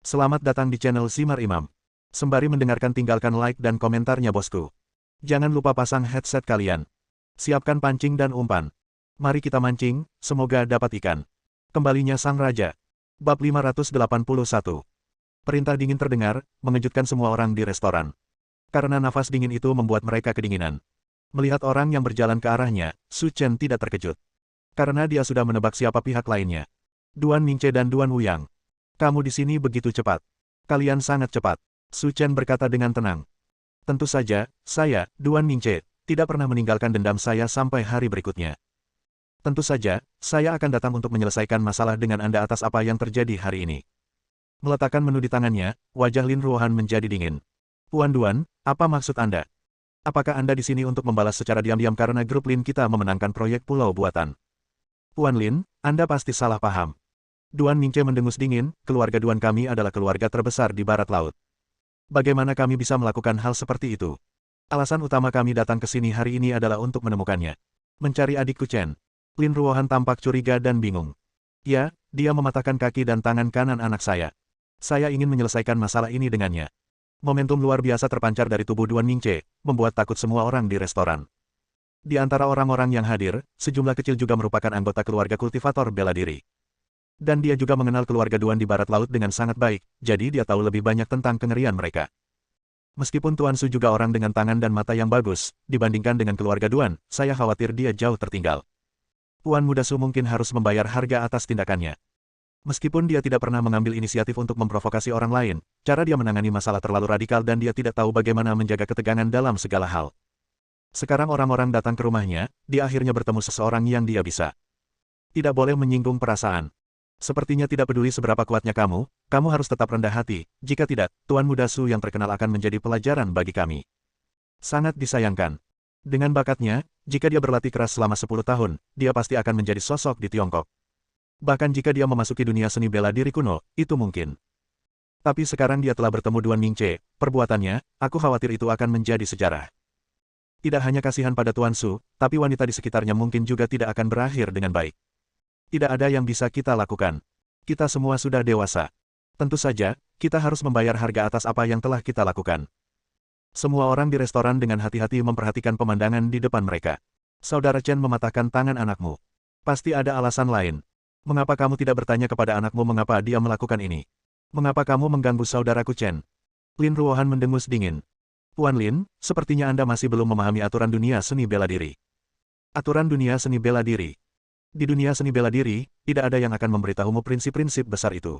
Selamat datang di channel Simar Imam. Sembari mendengarkan tinggalkan like dan komentarnya bosku. Jangan lupa pasang headset kalian. Siapkan pancing dan umpan. Mari kita mancing, semoga dapat ikan. Kembalinya Sang Raja. Bab 581. Perintah dingin terdengar, mengejutkan semua orang di restoran. Karena nafas dingin itu membuat mereka kedinginan. Melihat orang yang berjalan ke arahnya, Su Chen tidak terkejut. Karena dia sudah menebak siapa pihak lainnya. Duan Mingce dan Duan Wuyang. Kamu di sini begitu cepat. Kalian sangat cepat. Su Chen berkata dengan tenang. Tentu saja, saya, Duan Mingce, tidak pernah meninggalkan dendam saya sampai hari berikutnya. Tentu saja, saya akan datang untuk menyelesaikan masalah dengan Anda atas apa yang terjadi hari ini. Meletakkan menu di tangannya, wajah Lin Ruohan menjadi dingin. Puan Duan, apa maksud Anda? Apakah Anda di sini untuk membalas secara diam-diam karena grup Lin kita memenangkan proyek pulau buatan? Puan Lin, Anda pasti salah paham. Duan Mingce mendengus dingin, keluarga Duan kami adalah keluarga terbesar di barat laut. Bagaimana kami bisa melakukan hal seperti itu? Alasan utama kami datang ke sini hari ini adalah untuk menemukannya. Mencari adikku Chen. Lin Ruohan tampak curiga dan bingung. Ya, dia mematahkan kaki dan tangan kanan anak saya. Saya ingin menyelesaikan masalah ini dengannya. Momentum luar biasa terpancar dari tubuh Duan Mingce, membuat takut semua orang di restoran. Di antara orang-orang yang hadir, sejumlah kecil juga merupakan anggota keluarga kultivator bela diri. Dan dia juga mengenal keluarga Duan di barat laut dengan sangat baik, jadi dia tahu lebih banyak tentang kengerian mereka. Meskipun Tuan Su juga orang dengan tangan dan mata yang bagus, dibandingkan dengan keluarga Duan, saya khawatir dia jauh tertinggal. Tuan Muda Su mungkin harus membayar harga atas tindakannya. Meskipun dia tidak pernah mengambil inisiatif untuk memprovokasi orang lain, cara dia menangani masalah terlalu radikal dan dia tidak tahu bagaimana menjaga ketegangan dalam segala hal. Sekarang orang-orang datang ke rumahnya, dia akhirnya bertemu seseorang yang dia bisa. Tidak boleh menyinggung perasaan. Sepertinya tidak peduli seberapa kuatnya kamu harus tetap rendah hati, jika tidak, Tuan Muda Su yang terkenal akan menjadi pelajaran bagi kami. Sangat disayangkan. Dengan bakatnya, jika dia berlatih keras selama 10 tahun, dia pasti akan menjadi sosok di Tiongkok. Bahkan jika dia memasuki dunia seni bela diri kuno, itu mungkin. Tapi sekarang dia telah bertemu Duan Mingce, perbuatannya, aku khawatir itu akan menjadi sejarah. Tidak hanya kasihan pada Tuan Su, tapi wanita di sekitarnya mungkin juga tidak akan berakhir dengan baik. Tidak ada yang bisa kita lakukan. Kita semua sudah dewasa. Tentu saja, kita harus membayar harga atas apa yang telah kita lakukan. Semua orang di restoran dengan hati-hati memperhatikan pemandangan di depan mereka. Saudara Chen mematahkan tangan anakmu. Pasti ada alasan lain. Mengapa kamu tidak bertanya kepada anakmu mengapa dia melakukan ini? Mengapa kamu mengganggu saudaraku Chen? Lin Ruohan mendengus dingin. Puan Lin, sepertinya Anda masih belum memahami aturan dunia seni bela diri. Aturan dunia seni bela diri. Di dunia seni bela diri, tidak ada yang akan memberitahumu prinsip-prinsip besar itu.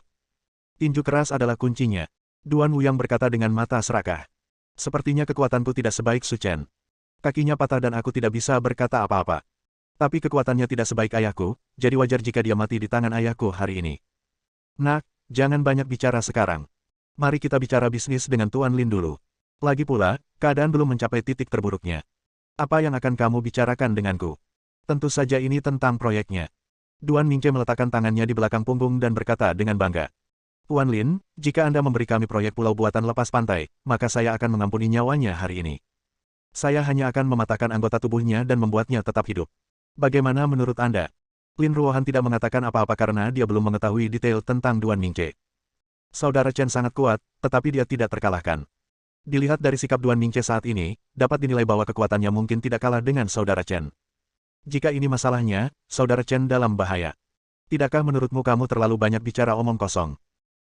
Tinju keras adalah kuncinya. Duan Wuyang berkata dengan mata serakah. Sepertinya kekuatanku tidak sebaik Su Chen. Kakinya patah dan aku tidak bisa berkata apa-apa. Tapi kekuatannya tidak sebaik ayahku, jadi wajar jika dia mati di tangan ayahku hari ini. Nak, jangan banyak bicara sekarang. Mari kita bicara bisnis dengan Tuan Lin dulu. Lagi pula, keadaan belum mencapai titik terburuknya. Apa yang akan kamu bicarakan denganku? Tentu saja ini tentang proyeknya. Duan Mingce meletakkan tangannya di belakang punggung dan berkata dengan bangga. Tuan Lin, jika Anda memberi kami proyek pulau buatan lepas pantai, maka saya akan mengampuni nyawanya hari ini. Saya hanya akan mematahkan anggota tubuhnya dan membuatnya tetap hidup. Bagaimana menurut Anda? Lin Ruohan tidak mengatakan apa-apa karena dia belum mengetahui detail tentang Duan Mingce. Saudara Chen sangat kuat, tetapi dia tidak terkalahkan. Dilihat dari sikap Duan Mingce saat ini, dapat dinilai bahwa kekuatannya mungkin tidak kalah dengan saudara Chen. Jika ini masalahnya, saudara Chen dalam bahaya. Tidakkah menurutmu kamu terlalu banyak bicara omong kosong?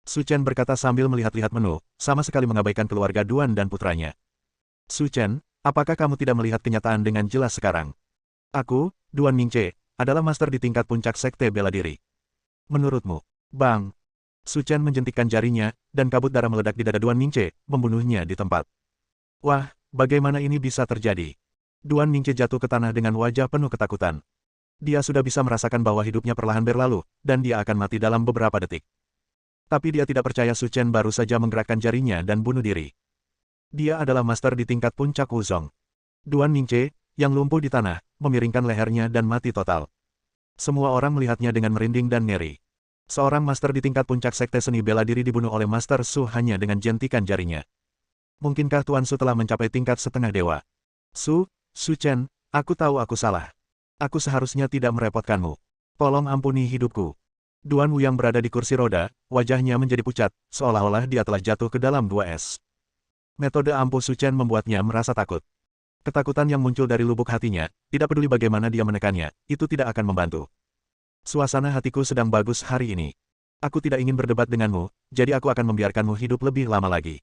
Su Chen berkata sambil melihat-lihat menu, sama sekali mengabaikan keluarga Duan dan putranya. Su Chen, apakah kamu tidak melihat kenyataan dengan jelas sekarang? Aku, Duan Mingce, adalah master di tingkat puncak sekte bela diri. Menurutmu, Bang? Su Chen menjentikkan jarinya, dan kabut darah meledak di dada Duan Mingce, membunuhnya di tempat. Wah, bagaimana ini bisa terjadi? Duan Mingce jatuh ke tanah dengan wajah penuh ketakutan. Dia sudah bisa merasakan bahwa hidupnya perlahan berlalu, dan dia akan mati dalam beberapa detik. Tapi dia tidak percaya Su Chen baru saja menggerakkan jarinya dan bunuh diri. Dia adalah master di tingkat puncak Wuzong. Duan Mingce, yang lumpuh di tanah, memiringkan lehernya dan mati total. Semua orang melihatnya dengan merinding dan ngeri. Seorang master di tingkat puncak sekte seni bela diri dibunuh oleh Master Su hanya dengan jentikan jarinya. Mungkinkah Tuan Su telah mencapai tingkat setengah dewa? Su Chen, aku tahu aku salah. Aku seharusnya tidak merepotkanmu. Tolong ampuni hidupku. Duan Wu yang berada di kursi roda, wajahnya menjadi pucat, seolah-olah dia telah jatuh ke dalam dua es. Metode ampuh Su Chen membuatnya merasa takut. Ketakutan yang muncul dari lubuk hatinya, tidak peduli bagaimana dia menekannya, itu tidak akan membantu. Suasana hatiku sedang bagus hari ini. Aku tidak ingin berdebat denganmu, jadi aku akan membiarkanmu hidup lebih lama lagi.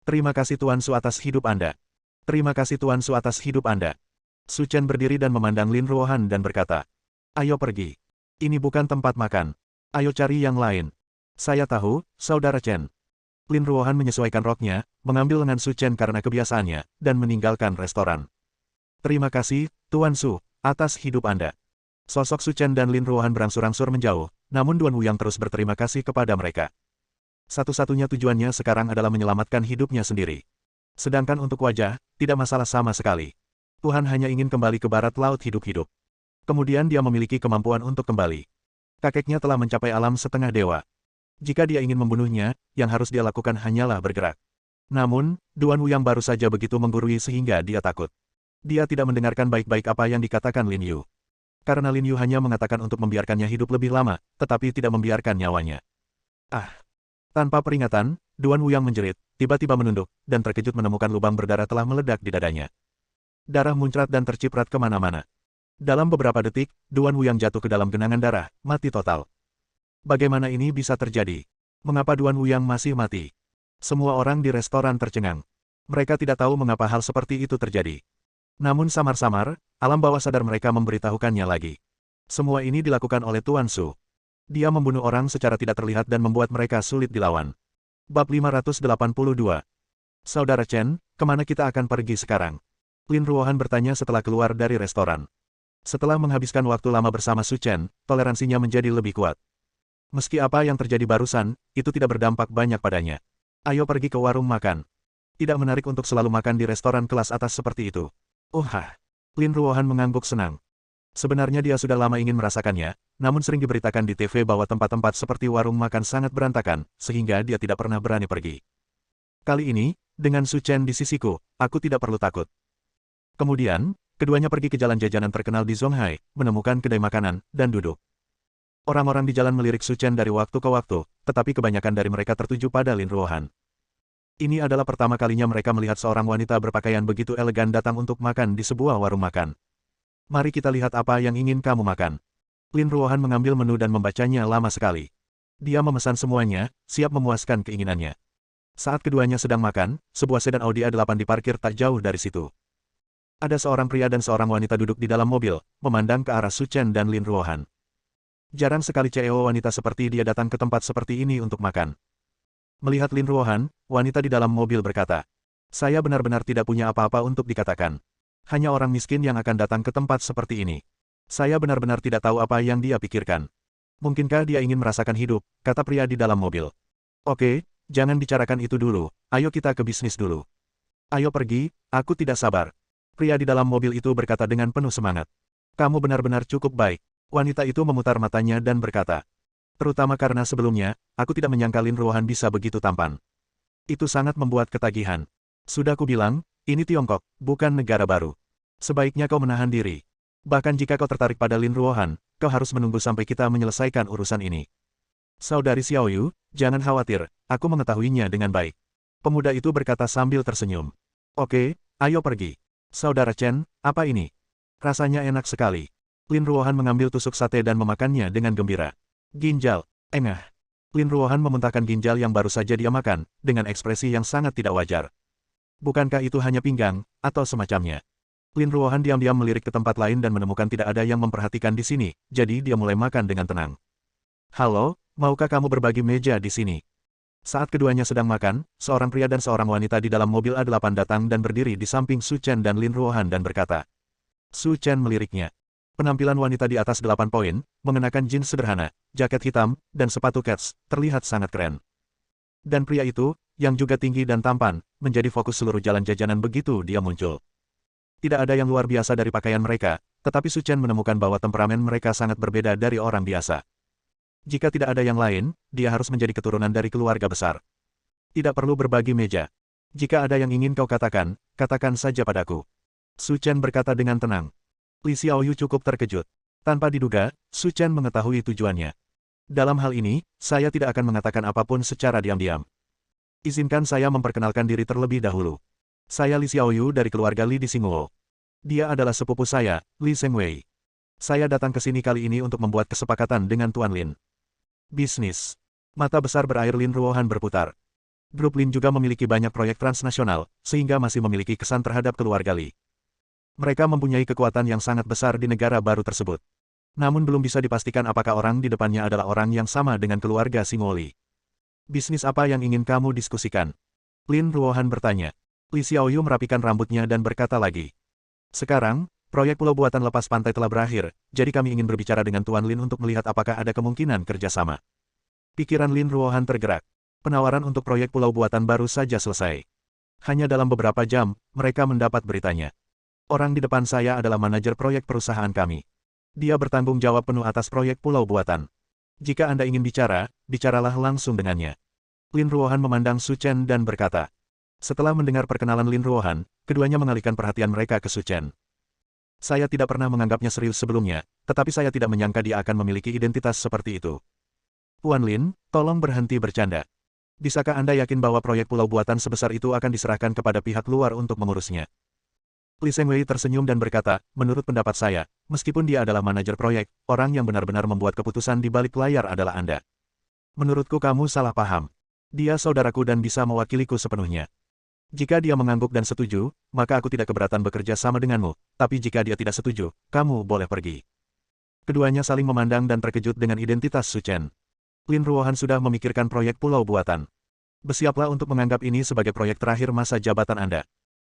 Terima kasih Tuan Su atas hidup Anda. Terima kasih Tuan Su atas hidup Anda. Su Chen berdiri dan memandang Lin Ruohan dan berkata, "Ayo pergi. Ini bukan tempat makan. Ayo cari yang lain." "Saya tahu, Saudara Chen." Lin Ruohan menyesuaikan roknya, mengambil lengan Su Chen karena kebiasaannya, dan meninggalkan restoran. "Terima kasih, Tuan Su, atas hidup Anda." Sosok Su Chen dan Lin Ruohan berangsur-angsur menjauh, namun Duan Wu yang terus berterima kasih kepada mereka. Satu-satunya tujuannya sekarang adalah menyelamatkan hidupnya sendiri. Sedangkan untuk wajah, tidak masalah sama sekali. Tuhan hanya ingin kembali ke barat laut hidup-hidup. Kemudian dia memiliki kemampuan untuk kembali. Kakeknya telah mencapai alam setengah dewa. Jika dia ingin membunuhnya, yang harus dia lakukan hanyalah bergerak. Namun, Duan Wu yang baru saja begitu menggurui sehingga dia takut. Dia tidak mendengarkan baik-baik apa yang dikatakan Lin Yu. Karena Lin Yu hanya mengatakan untuk membiarkannya hidup lebih lama, tetapi tidak membiarkan nyawanya. Ah! Tanpa peringatan, Duan Wu yang menjerit, tiba-tiba menunduk, dan terkejut menemukan lubang berdarah telah meledak di dadanya. Darah muncrat dan terciprat kemana-mana. Dalam beberapa detik, Duan Wu yang jatuh ke dalam genangan darah, mati total. Bagaimana ini bisa terjadi? Mengapa Duan Wu yang masih mati? Semua orang di restoran tercengang. Mereka tidak tahu mengapa hal seperti itu terjadi. Namun samar-samar, alam bawah sadar mereka memberitahukannya lagi. Semua ini dilakukan oleh Tuan Su. Dia membunuh orang secara tidak terlihat dan membuat mereka sulit dilawan. Bab 582. Saudara Chen, kemana kita akan pergi sekarang? Lin Ruohan bertanya setelah keluar dari restoran. Setelah menghabiskan waktu lama bersama Su Chen, toleransinya menjadi lebih kuat. Meski apa yang terjadi barusan, itu tidak berdampak banyak padanya. Ayo pergi ke warung makan. Tidak menarik untuk selalu makan di restoran kelas atas seperti itu. Lin Ruohan mengangguk senang. Sebenarnya dia sudah lama ingin merasakannya, namun sering diberitakan di TV bahwa tempat-tempat seperti warung makan sangat berantakan, sehingga dia tidak pernah berani pergi. Kali ini, dengan Su Chen di sisiku, aku tidak perlu takut. Kemudian, keduanya pergi ke jalan jajanan terkenal di Zonghai, menemukan kedai makanan, dan duduk. Orang-orang di jalan melirik Su Chen dari waktu ke waktu, tetapi kebanyakan dari mereka tertuju pada Lin Ruohan. Ini adalah pertama kalinya mereka melihat seorang wanita berpakaian begitu elegan datang untuk makan di sebuah warung makan. Mari kita lihat apa yang ingin kamu makan. Lin Ruohan mengambil menu dan membacanya lama sekali. Dia memesan semuanya, siap memuaskan keinginannya. Saat keduanya sedang makan, sebuah sedan Audi A8 diparkir tak jauh dari situ. Ada seorang pria dan seorang wanita duduk di dalam mobil, memandang ke arah Su Chen dan Lin Ruohan. Jarang sekali CEO wanita seperti dia datang ke tempat seperti ini untuk makan. Melihat Lin Ruohan, wanita di dalam mobil berkata, "Saya benar-benar tidak punya apa-apa untuk dikatakan. Hanya orang miskin yang akan datang ke tempat seperti ini. Saya benar-benar tidak tahu apa yang dia pikirkan. Mungkinkah dia ingin merasakan hidup," kata pria di dalam mobil. "Oke, jangan bicarakan itu dulu, ayo kita ke bisnis dulu. Ayo pergi, aku tidak sabar." Pria di dalam mobil itu berkata dengan penuh semangat. "Kamu benar-benar cukup baik." Wanita itu memutar matanya dan berkata, "Terutama karena sebelumnya, aku tidak menyangka Lin Ruohan bisa begitu tampan. Itu sangat membuat ketagihan. Sudah kubilang, ini Tiongkok, bukan negara baru. Sebaiknya kau menahan diri. Bahkan jika kau tertarik pada Lin Ruohan, kau harus menunggu sampai kita menyelesaikan urusan ini. Saudari Xiaoyu, jangan khawatir, aku mengetahuinya dengan baik." Pemuda itu berkata sambil tersenyum. "Oke, ayo pergi. Saudara Chen, apa ini? Rasanya enak sekali." Lin Ruohan mengambil tusuk sate dan memakannya dengan gembira. "Ginjal, engah." Lin Ruohan memuntahkan ginjal yang baru saja dia makan, dengan ekspresi yang sangat tidak wajar. Bukankah itu hanya pinggang, atau semacamnya? Lin Ruohan diam-diam melirik ke tempat lain dan menemukan tidak ada yang memperhatikan di sini, jadi dia mulai makan dengan tenang. "Halo, maukah kamu berbagi meja di sini?" Saat keduanya sedang makan, seorang pria dan seorang wanita di dalam mobil A8 datang dan berdiri di samping Su Chen dan Lin Ruohan dan berkata. Su Chen meliriknya. Penampilan wanita di atas 8 poin, mengenakan jeans sederhana, jaket hitam, dan sepatu kets, terlihat sangat keren. Dan pria itu, yang juga tinggi dan tampan, menjadi fokus seluruh jalan jajanan begitu dia muncul. Tidak ada yang luar biasa dari pakaian mereka, tetapi Su Chen menemukan bahwa temperamen mereka sangat berbeda dari orang biasa. Jika tidak ada yang lain, dia harus menjadi keturunan dari keluarga besar. Tidak perlu berbagi meja. Jika ada yang ingin kau katakan, katakan saja padaku. Su Chen berkata dengan tenang. Li Xiaoyu cukup terkejut. Tanpa diduga, Su Chen mengetahui tujuannya. Dalam hal ini, saya tidak akan mengatakan apapun secara diam-diam. Izinkan saya memperkenalkan diri terlebih dahulu. Saya Li Xiaoyu dari keluarga Li di Xingguo. Dia adalah sepupu saya, Li Zhengwei. Saya datang ke sini kali ini untuk membuat kesepakatan dengan Tuan Lin. Bisnis. Mata besar berair Lin Ruohan berputar. Grup Lin juga memiliki banyak proyek transnasional, sehingga masih memiliki kesan terhadap keluarga Li. Mereka mempunyai kekuatan yang sangat besar di negara baru tersebut. Namun belum bisa dipastikan apakah orang di depannya adalah orang yang sama dengan keluarga Xingguo Li. Bisnis apa yang ingin kamu diskusikan? Lin Ruohan bertanya. Li Xiaoyu merapikan rambutnya dan berkata lagi. Sekarang, proyek pulau buatan lepas pantai telah berakhir, jadi kami ingin berbicara dengan Tuan Lin untuk melihat apakah ada kemungkinan kerjasama. Pikiran Lin Ruohan tergerak. Penawaran untuk proyek pulau buatan baru saja selesai. Hanya dalam beberapa jam, mereka mendapat beritanya. Orang di depan saya adalah manajer proyek perusahaan kami. Dia bertanggung jawab penuh atas proyek pulau buatan. Jika Anda ingin bicara, bicaralah langsung dengannya. Lin Ruohan memandang Su Chen dan berkata. Setelah mendengar perkenalan Lin Ruohan, keduanya mengalihkan perhatian mereka ke Su Chen. Saya tidak pernah menganggapnya serius sebelumnya, tetapi saya tidak menyangka dia akan memiliki identitas seperti itu. Tuan Lin, tolong berhenti bercanda. Bisakah Anda yakin bahwa proyek pulau buatan sebesar itu akan diserahkan kepada pihak luar untuk mengurusnya? Li Zhengwei tersenyum dan berkata, menurut pendapat saya, meskipun dia adalah manajer proyek, orang yang benar-benar membuat keputusan di balik layar adalah Anda. Menurutku kamu salah paham. Dia saudaraku dan bisa mewakiliku sepenuhnya. Jika dia mengangguk dan setuju, maka aku tidak keberatan bekerja sama denganmu, tapi jika dia tidak setuju, kamu boleh pergi. Keduanya saling memandang dan terkejut dengan identitas Su Chen. Lin Ruohan sudah memikirkan proyek pulau buatan. Bersiaplah untuk menganggap ini sebagai proyek terakhir masa jabatan Anda.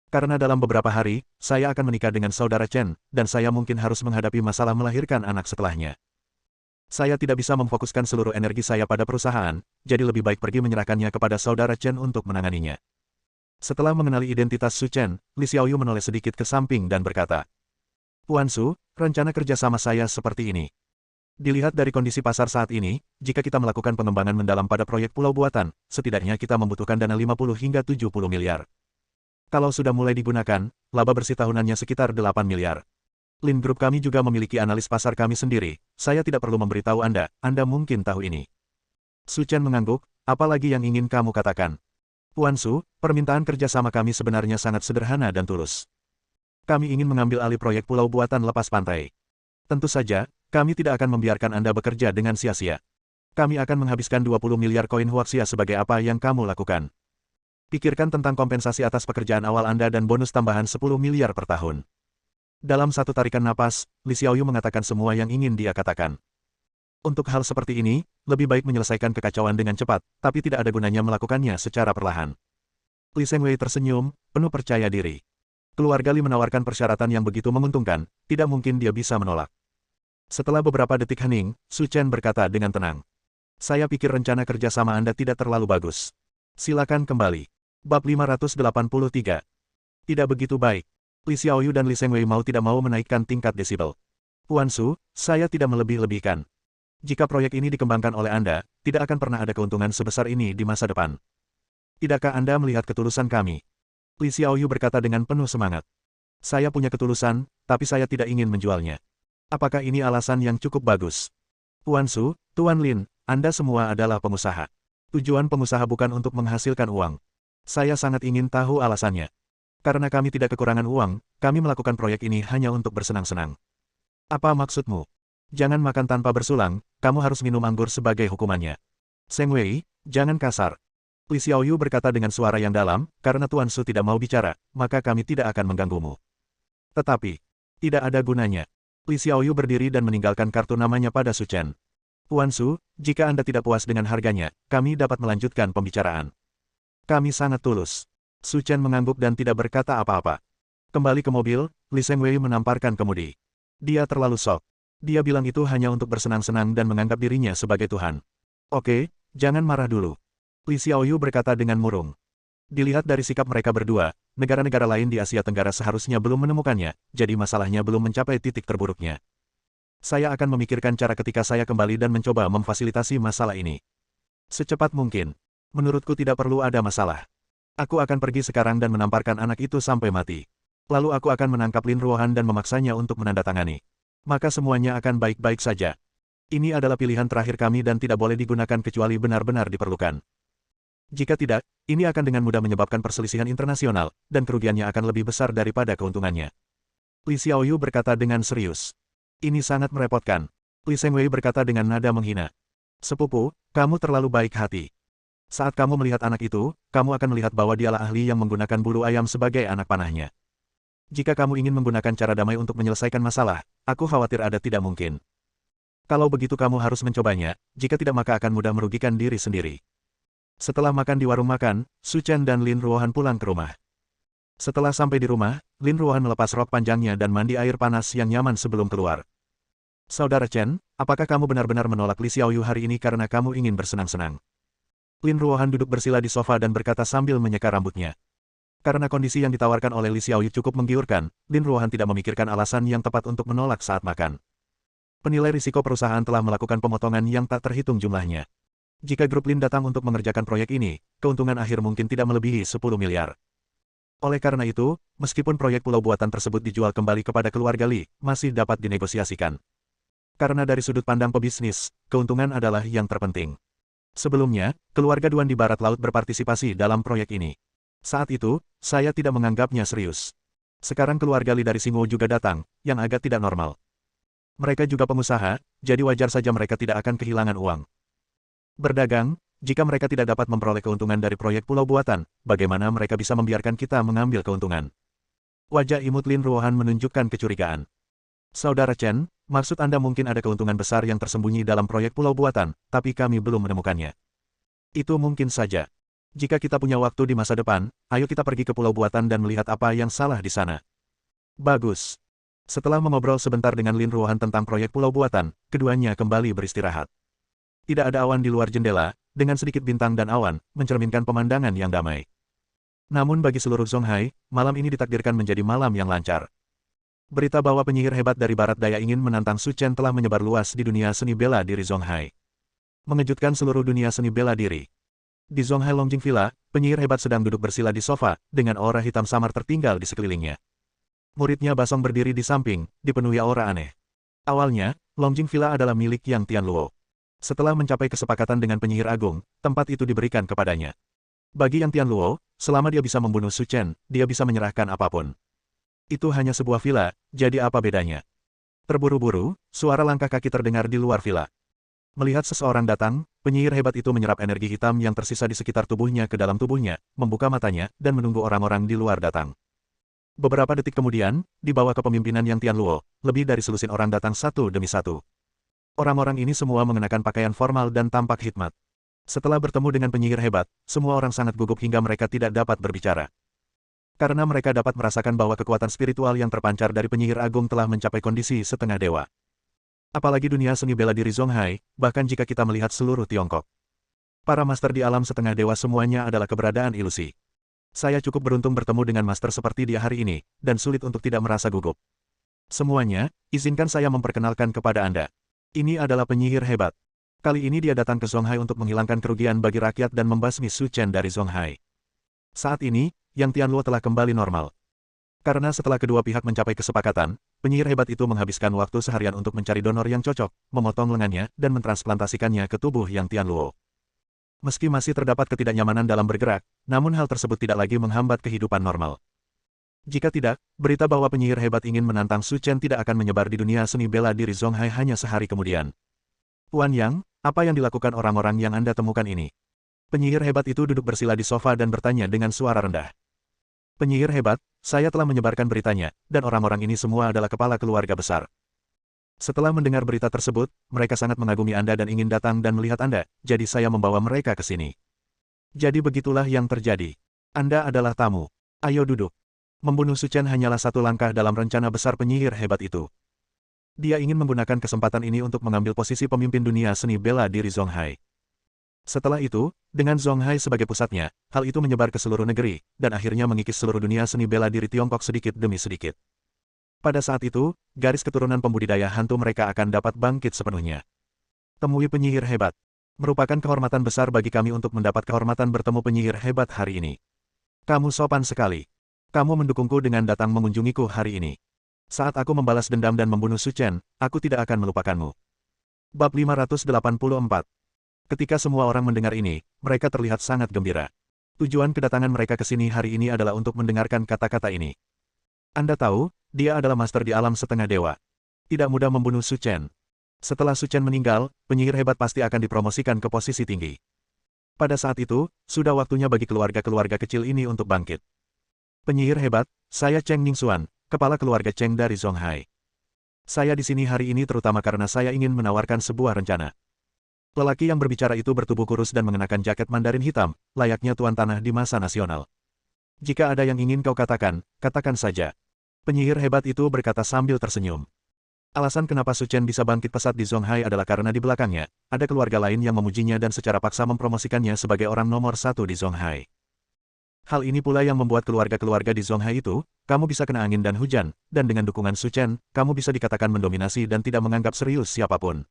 Karena dalam beberapa hari, saya akan menikah dengan saudara Chen, dan saya mungkin harus menghadapi masalah melahirkan anak setelahnya. Saya tidak bisa memfokuskan seluruh energi saya pada perusahaan, jadi lebih baik pergi menyerahkannya kepada saudara Chen untuk menanganinya. Setelah mengenali identitas Su Chen, Li Xiaoyu menoleh sedikit ke samping dan berkata, Tuan Su, rencana kerjasama saya seperti ini. Dilihat dari kondisi pasar saat ini, jika kita melakukan pengembangan mendalam pada proyek pulau buatan, setidaknya kita membutuhkan dana 50 hingga 70 miliar. Kalau sudah mulai digunakan, laba bersih tahunannya sekitar 8 miliar. Lin Group kami juga memiliki analis pasar kami sendiri, saya tidak perlu memberitahu Anda mungkin tahu ini. Su Chen mengangguk, apalagi yang ingin kamu katakan? Tuan Su, permintaan kerjasama kami sebenarnya sangat sederhana dan tulus. Kami ingin mengambil alih proyek pulau buatan lepas pantai. Tentu saja, kami tidak akan membiarkan Anda bekerja dengan sia-sia. Kami akan menghabiskan 20 miliar koin Huaxia sebagai apa yang kamu lakukan. Pikirkan tentang kompensasi atas pekerjaan awal Anda dan bonus tambahan 10 miliar per tahun. Dalam satu tarikan napas, Li Xiaoyu mengatakan semua yang ingin dia katakan. Untuk hal seperti ini, lebih baik menyelesaikan kekacauan dengan cepat, tapi tidak ada gunanya melakukannya secara perlahan. Li Zhengwei tersenyum, penuh percaya diri. Keluarga Li menawarkan persyaratan yang begitu menguntungkan, tidak mungkin dia bisa menolak. Setelah beberapa detik hening, Su Chen berkata dengan tenang. Saya pikir rencana kerjasama Anda tidak terlalu bagus. Silakan kembali. Bab 583. Tidak begitu baik. Li Xiaoyu dan Li Zhengwei mau tidak mau menaikkan tingkat desibel. Tuan Su, saya tidak melebih-lebihkan. Jika proyek ini dikembangkan oleh Anda, tidak akan pernah ada keuntungan sebesar ini di masa depan. Tidakkah Anda melihat ketulusan kami? Li Xiaoyu berkata dengan penuh semangat. Saya punya ketulusan, tapi saya tidak ingin menjualnya. Apakah ini alasan yang cukup bagus? Tuan Su, Tuan Lin, Anda semua adalah pengusaha. Tujuan pengusaha bukan untuk menghasilkan uang. Saya sangat ingin tahu alasannya. Karena kami tidak kekurangan uang, kami melakukan proyek ini hanya untuk bersenang-senang. Apa maksudmu? Jangan makan tanpa bersulang, kamu harus minum anggur sebagai hukumannya. Zheng Wei, jangan kasar. Li Xiaoyu berkata dengan suara yang dalam, karena Tuan Su tidak mau bicara, maka kami tidak akan mengganggumu. Tetapi, tidak ada gunanya. Li Xiaoyu berdiri dan meninggalkan kartu namanya pada Su Chen. Tuan Su, jika Anda tidak puas dengan harganya, kami dapat melanjutkan pembicaraan. Kami sangat tulus. Su Chen mengangguk dan tidak berkata apa-apa. Kembali ke mobil, Li Zhengwei menamparkan kemudi. Dia terlalu sok. Dia bilang itu hanya untuk bersenang-senang dan menganggap dirinya sebagai Tuhan. Oke, jangan marah dulu. Li Xiaoyu berkata dengan murung. Dilihat dari sikap mereka berdua, negara-negara lain di Asia Tenggara seharusnya belum menemukannya, jadi masalahnya belum mencapai titik terburuknya. Saya akan memikirkan cara ketika saya kembali dan mencoba memfasilitasi masalah ini. Secepat mungkin. Menurutku tidak perlu ada masalah. Aku akan pergi sekarang dan menamparkan anak itu sampai mati. Lalu aku akan menangkap Lin Ruohan dan memaksanya untuk menandatangani. Maka semuanya akan baik-baik saja. Ini adalah pilihan terakhir kami dan tidak boleh digunakan kecuali benar-benar diperlukan. Jika tidak, ini akan dengan mudah menyebabkan perselisihan internasional, dan kerugiannya akan lebih besar daripada keuntungannya. Li Xiaoyu berkata dengan serius. Ini sangat merepotkan. Li Shengwei berkata dengan nada menghina. Sepupu, kamu terlalu baik hati. Saat kamu melihat anak itu, kamu akan melihat bahwa dialah ahli yang menggunakan bulu ayam sebagai anak panahnya. Jika kamu ingin menggunakan cara damai untuk menyelesaikan masalah, aku khawatir ada tidak mungkin. Kalau begitu kamu harus mencobanya, jika tidak maka akan mudah merugikan diri sendiri. Setelah makan di warung makan, Su Chen dan Lin Ruohan pulang ke rumah. Setelah sampai di rumah, Lin Ruohan melepas rok panjangnya dan mandi air panas yang nyaman sebelum keluar. Saudara Chen, apakah kamu benar-benar menolak Li Xiaoyu hari ini karena kamu ingin bersenang-senang? Lin Ruohan duduk bersila di sofa dan berkata sambil menyeka rambutnya. Karena kondisi yang ditawarkan oleh Li Xiaoyu cukup menggiurkan, Lin Ruohan tidak memikirkan alasan yang tepat untuk menolak saat makan. Penilai risiko perusahaan telah melakukan pemotongan yang tak terhitung jumlahnya. Jika grup Lin datang untuk mengerjakan proyek ini, keuntungan akhir mungkin tidak melebihi 10 miliar. Oleh karena itu, meskipun proyek pulau buatan tersebut dijual kembali kepada keluarga Li, masih dapat dinegosiasikan. Karena dari sudut pandang pebisnis, keuntungan adalah yang terpenting. Sebelumnya, keluarga Duan di Barat Laut berpartisipasi dalam proyek ini. Saat itu, saya tidak menganggapnya serius. Sekarang keluarga Li dari Singwo juga datang, yang agak tidak normal. Mereka juga pengusaha, jadi wajar saja mereka tidak akan kehilangan uang. Berdagang, jika mereka tidak dapat memperoleh keuntungan dari proyek pulau buatan, bagaimana mereka bisa membiarkan kita mengambil keuntungan? Wajah imut Lin Ruohan menunjukkan kecurigaan. Saudara Chen, maksud Anda mungkin ada keuntungan besar yang tersembunyi dalam proyek pulau buatan, tapi kami belum menemukannya. Itu mungkin saja. Jika kita punya waktu di masa depan, ayo kita pergi ke pulau buatan dan melihat apa yang salah di sana. Bagus. Setelah mengobrol sebentar dengan Lin Ruohan tentang proyek pulau buatan, keduanya kembali beristirahat. Tidak ada awan di luar jendela, dengan sedikit bintang dan awan, mencerminkan pemandangan yang damai. Namun bagi seluruh Zonghai, malam ini ditakdirkan menjadi malam yang lancar. Berita bahwa penyihir hebat dari Barat Daya ingin menantang Su Chen telah menyebar luas di dunia seni bela diri Zonghai. Mengejutkan seluruh dunia seni bela diri. Di Zonghai Longjing Villa, penyihir hebat sedang duduk bersila di sofa, dengan aura hitam samar tertinggal di sekelilingnya. Muridnya Basong berdiri di samping, dipenuhi aura aneh. Awalnya, Longjing Villa adalah milik Yang Tianluo. Setelah mencapai kesepakatan dengan penyihir agung, tempat itu diberikan kepadanya. Bagi Yang Tianluo, selama dia bisa membunuh Su Chen, dia bisa menyerahkan apapun. Itu hanya sebuah villa, jadi apa bedanya? Terburu-buru, suara langkah kaki terdengar di luar villa. Melihat seseorang datang, penyihir hebat itu menyerap energi hitam yang tersisa di sekitar tubuhnya ke dalam tubuhnya, membuka matanya, dan menunggu orang-orang di luar datang. Beberapa detik kemudian, di bawah kepemimpinan Yang Tianluo, lebih dari selusin orang datang satu demi satu. Orang-orang ini semua mengenakan pakaian formal dan tampak hikmat. Setelah bertemu dengan penyihir hebat, semua orang sangat gugup hingga mereka tidak dapat berbicara. Karena mereka dapat merasakan bahwa kekuatan spiritual yang terpancar dari penyihir agung telah mencapai kondisi setengah dewa. Apalagi dunia seni bela diri Zonghai, bahkan jika kita melihat seluruh Tiongkok. Para master di alam setengah dewa semuanya adalah keberadaan ilusi. Saya cukup beruntung bertemu dengan master seperti dia hari ini, dan sulit untuk tidak merasa gugup. Semuanya, izinkan saya memperkenalkan kepada Anda. Ini adalah penyihir hebat. Kali ini dia datang ke Zonghai untuk menghilangkan kerugian bagi rakyat dan membasmi Su Chen dari Zonghai. Saat ini, Yang Tianluo telah kembali normal. Karena setelah kedua pihak mencapai kesepakatan, penyihir hebat itu menghabiskan waktu seharian untuk mencari donor yang cocok, memotong lengannya, dan mentransplantasikannya ke tubuh Yang Tianluo. Meski masih terdapat ketidaknyamanan dalam bergerak, namun hal tersebut tidak lagi menghambat kehidupan normal. Jika tidak, berita bahwa penyihir hebat ingin menantang Su Chen tidak akan menyebar di dunia seni bela diri Zonghai hanya sehari kemudian. Tuan Yang, apa yang dilakukan orang-orang yang Anda temukan ini? Penyihir hebat itu duduk bersila di sofa dan bertanya dengan suara rendah. Penyihir hebat, saya telah menyebarkan beritanya, dan orang-orang ini semua adalah kepala keluarga besar. Setelah mendengar berita tersebut, mereka sangat mengagumi Anda dan ingin datang dan melihat Anda, jadi saya membawa mereka ke sini. Jadi begitulah yang terjadi. Anda adalah tamu. Ayo duduk. Membunuh Su Chen hanyalah satu langkah dalam rencana besar penyihir hebat itu. Dia ingin menggunakan kesempatan ini untuk mengambil posisi pemimpin dunia seni bela diri Zonghai. Setelah itu, dengan Zonghai sebagai pusatnya, hal itu menyebar ke seluruh negeri, dan akhirnya mengikis seluruh dunia seni bela diri Tiongkok sedikit demi sedikit. Pada saat itu, garis keturunan pembudidaya hantu mereka akan dapat bangkit sepenuhnya. Temui penyihir hebat. Merupakan kehormatan besar bagi kami untuk mendapat kehormatan bertemu penyihir hebat hari ini. Kamu sopan sekali. Kamu mendukungku dengan datang mengunjungiku hari ini. Saat aku membalas dendam dan membunuh Su Chen, aku tidak akan melupakanmu. Bab 584. Ketika semua orang mendengar ini, mereka terlihat sangat gembira. Tujuan kedatangan mereka ke sini hari ini adalah untuk mendengarkan kata-kata ini. Anda tahu, dia adalah master di alam setengah dewa. Tidak mudah membunuh Su Chen. Setelah Su Chen meninggal, penyihir hebat pasti akan dipromosikan ke posisi tinggi. Pada saat itu, sudah waktunya bagi keluarga-keluarga kecil ini untuk bangkit. Penyihir hebat, saya Cheng Ningxuan, kepala keluarga Cheng dari Zonghai. Saya di sini hari ini terutama karena saya ingin menawarkan sebuah rencana. Lelaki yang berbicara itu bertubuh kurus dan mengenakan jaket Mandarin hitam, layaknya tuan tanah di masa nasional. Jika ada yang ingin kau katakan, katakan saja. Penyihir hebat itu berkata sambil tersenyum. Alasan kenapa Su Chen bisa bangkit pesat di Zonghai adalah karena di belakangnya, ada keluarga lain yang memujinya dan secara paksa mempromosikannya sebagai orang nomor satu di Zonghai. Hal ini pula yang membuat keluarga-keluarga di Zonghai itu, kamu bisa kena angin dan hujan, dan dengan dukungan Su Chen, kamu bisa dikatakan mendominasi dan tidak menganggap serius siapapun.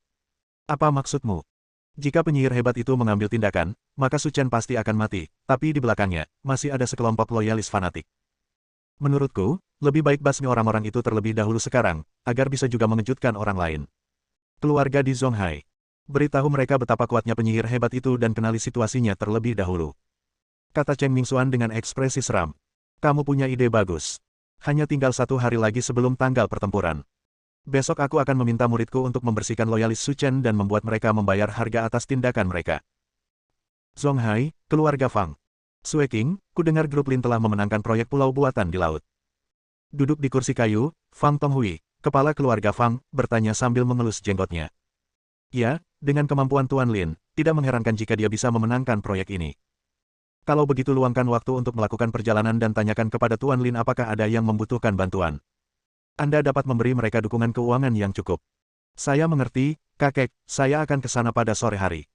Apa maksudmu? Jika penyihir hebat itu mengambil tindakan, maka Su Chen pasti akan mati, tapi di belakangnya, masih ada sekelompok loyalis fanatik. Menurutku, lebih baik basmi orang-orang itu terlebih dahulu sekarang, agar bisa juga mengejutkan orang lain. Keluarga di Zonghai. Beritahu mereka betapa kuatnya penyihir hebat itu dan kenali situasinya terlebih dahulu. Kata Cheng Ningxuan dengan ekspresi seram. Kamu punya ide bagus. Hanya tinggal 1 hari lagi sebelum tanggal pertempuran. Besok aku akan meminta muridku untuk membersihkan loyalis Su Chen dan membuat mereka membayar harga atas tindakan mereka. Zonghai, keluarga Fang. Sue King, kudengar grup Lin telah memenangkan proyek pulau buatan di laut. Duduk di kursi kayu, Fang Tonghui, kepala keluarga Fang, bertanya sambil mengelus jenggotnya. Ya, dengan kemampuan Tuan Lin, tidak mengherankan jika dia bisa memenangkan proyek ini. Kalau begitu luangkan waktu untuk melakukan perjalanan dan tanyakan kepada Tuan Lin apakah ada yang membutuhkan bantuan. Anda dapat memberi mereka dukungan keuangan yang cukup. Saya mengerti, kakek, saya akan ke sana pada sore hari.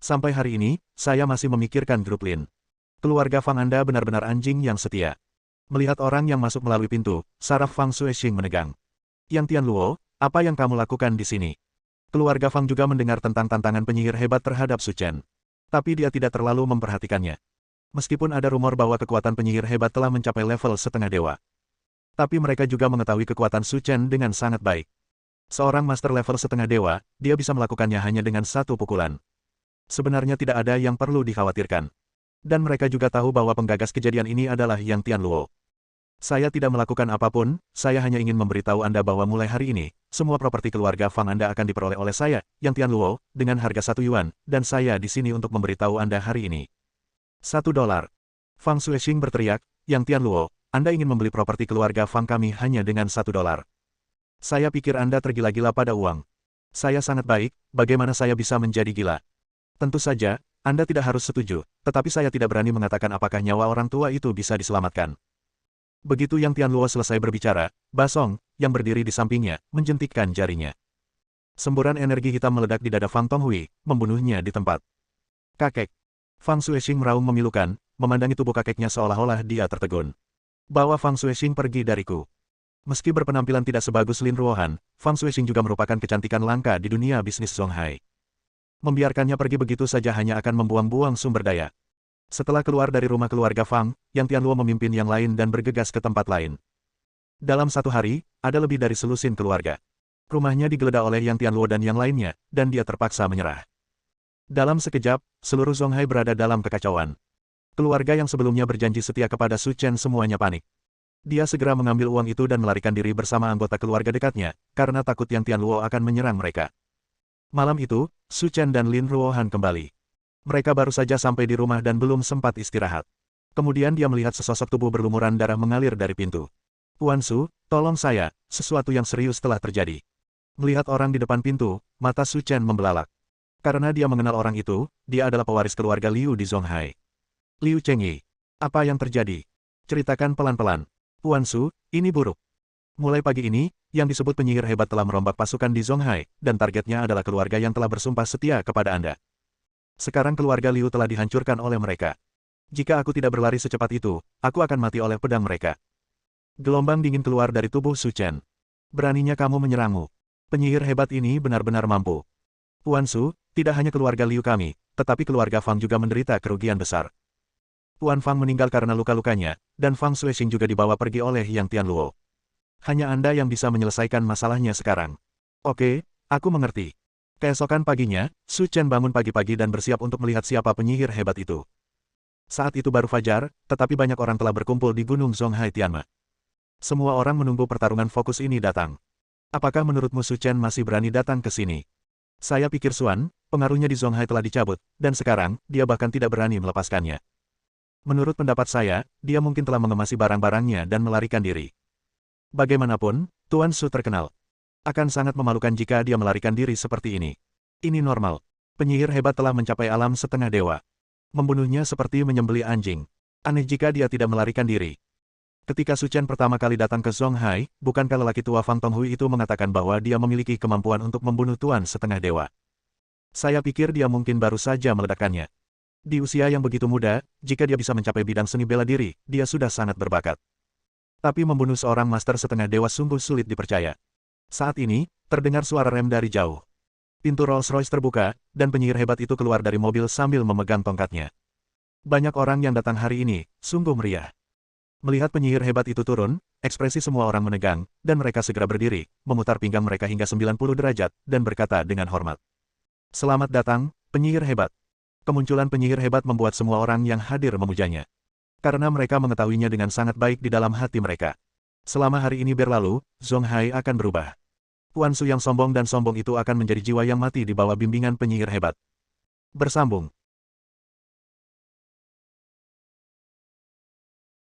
Sampai hari ini, saya masih memikirkan grup Lin. Keluarga Fang Anda benar-benar anjing yang setia. Melihat orang yang masuk melalui pintu, saraf Fang Xuexing menegang. Yang Tian Luo, apa yang kamu lakukan di sini? Keluarga Fang juga mendengar tentang tantangan penyihir hebat terhadap Su Chen. Tapi dia tidak terlalu memperhatikannya. Meskipun ada rumor bahwa kekuatan penyihir hebat telah mencapai level setengah dewa. Tapi mereka juga mengetahui kekuatan Su Chen dengan sangat baik. Seorang master level setengah dewa, dia bisa melakukannya hanya dengan 1 pukulan. Sebenarnya tidak ada yang perlu dikhawatirkan. Dan mereka juga tahu bahwa penggagas kejadian ini adalah Yang Tian Luo. Saya tidak melakukan apapun, saya hanya ingin memberitahu Anda bahwa mulai hari ini, semua properti keluarga Fang Anda akan diperoleh oleh saya, Yang Tian Luo, dengan harga 1 yuan, dan saya di sini untuk memberitahu Anda hari ini. $1. Fang Xuexing berteriak, Yang Tian Luo, Anda ingin membeli properti keluarga Fang kami hanya dengan $1. Saya pikir Anda tergila-gila pada uang. Saya sangat baik, bagaimana saya bisa menjadi gila? Tentu saja, Anda tidak harus setuju, tetapi saya tidak berani mengatakan apakah nyawa orang tua itu bisa diselamatkan. Begitu Yang Tian Luo selesai berbicara, Basong, yang berdiri di sampingnya, menjentikkan jarinya. Semburan energi hitam meledak di dada Fang Tonghui, membunuhnya di tempat. Kakek. Fang Xuexing meraung memilukan, memandangi tubuh kakeknya seolah-olah dia tertegun. Bawa Fang Xuexing pergi dariku. Meski berpenampilan tidak sebagus Lin Ruohan, Fang Xuexing juga merupakan kecantikan langka di dunia bisnis Zonghai. Membiarkannya pergi begitu saja hanya akan membuang-buang sumber daya. Setelah keluar dari rumah keluarga Fang, Yang Tian Luo memimpin yang lain dan bergegas ke tempat lain. Dalam 1 hari, ada lebih dari selusin keluarga. Rumahnya digeledah oleh Yang Tian Luo dan yang lainnya, dan dia terpaksa menyerah. Dalam sekejap, seluruh Zonghai berada dalam kekacauan. Keluarga yang sebelumnya berjanji setia kepada Su Chen semuanya panik. Dia segera mengambil uang itu dan melarikan diri bersama anggota keluarga dekatnya, karena takut Yang Tian Luo akan menyerang mereka. Malam itu, Su Chen dan Lin Ruohan kembali. Mereka baru saja sampai di rumah dan belum sempat istirahat. Kemudian dia melihat sesosok tubuh berlumuran darah mengalir dari pintu. Tuan Su, tolong saya, sesuatu yang serius telah terjadi. Melihat orang di depan pintu, mata Su Chen membelalak. Karena dia mengenal orang itu, dia adalah pewaris keluarga Liu di Zonghai. Liu Chengyi. Apa yang terjadi? Ceritakan pelan-pelan. Tuan Su, ini buruk. Mulai pagi ini, yang disebut penyihir hebat telah merombak pasukan di Zonghai, dan targetnya adalah keluarga yang telah bersumpah setia kepada Anda. Sekarang keluarga Liu telah dihancurkan oleh mereka. Jika aku tidak berlari secepat itu, aku akan mati oleh pedang mereka. Gelombang dingin keluar dari tubuh Su Chen. Beraninya kamu menyerangku. Penyihir hebat ini benar-benar mampu. Tuan Su, tidak hanya keluarga Liu kami, tetapi keluarga Fang juga menderita kerugian besar. Tuan Fang meninggal karena luka-lukanya, dan Fang Xuexing juga dibawa pergi oleh Yang Tian Luo. Hanya Anda yang bisa menyelesaikan masalahnya sekarang. Oke, aku mengerti. Keesokan paginya, Su Chen bangun pagi-pagi dan bersiap untuk melihat siapa penyihir hebat itu. Saat itu baru fajar, tetapi banyak orang telah berkumpul di Gunung Zonghai Tianma. Semua orang menunggu pertarungan fokus ini datang. Apakah menurutmu Su Chen masih berani datang ke sini? Saya pikir Xuan, pengaruhnya di Zonghai telah dicabut, dan sekarang, dia bahkan tidak berani melepaskannya. Menurut pendapat saya, dia mungkin telah mengemasi barang-barangnya dan melarikan diri. Bagaimanapun, Tuan Su terkenal. Akan sangat memalukan jika dia melarikan diri seperti ini. Ini normal. Penyihir hebat telah mencapai alam setengah dewa. Membunuhnya seperti menyembelih anjing. Aneh jika dia tidak melarikan diri. Ketika Su Chen pertama kali datang ke Zonghai, bukankah lelaki tua Fang Tonghui itu mengatakan bahwa dia memiliki kemampuan untuk membunuh Tuan setengah dewa? Saya pikir dia mungkin baru saja meledakkannya. Di usia yang begitu muda, jika dia bisa mencapai bidang seni bela diri, dia sudah sangat berbakat. Tapi membunuh seorang master setengah dewa sungguh sulit dipercaya. Saat ini, terdengar suara rem dari jauh. Pintu Rolls-Royce terbuka, dan penyihir hebat itu keluar dari mobil sambil memegang tongkatnya. Banyak orang yang datang hari ini, sungguh meriah. Melihat penyihir hebat itu turun, ekspresi semua orang menegang, dan mereka segera berdiri, memutar pinggang mereka hingga 90 derajat, dan berkata dengan hormat. Selamat datang, penyihir hebat. Kemunculan penyihir hebat membuat semua orang yang hadir memujanya. Karena mereka mengetahuinya dengan sangat baik di dalam hati mereka. Selama hari ini berlalu, Zonghai akan berubah. Tuan Su yang sombong dan sombong itu akan menjadi jiwa yang mati di bawah bimbingan penyihir hebat. Bersambung.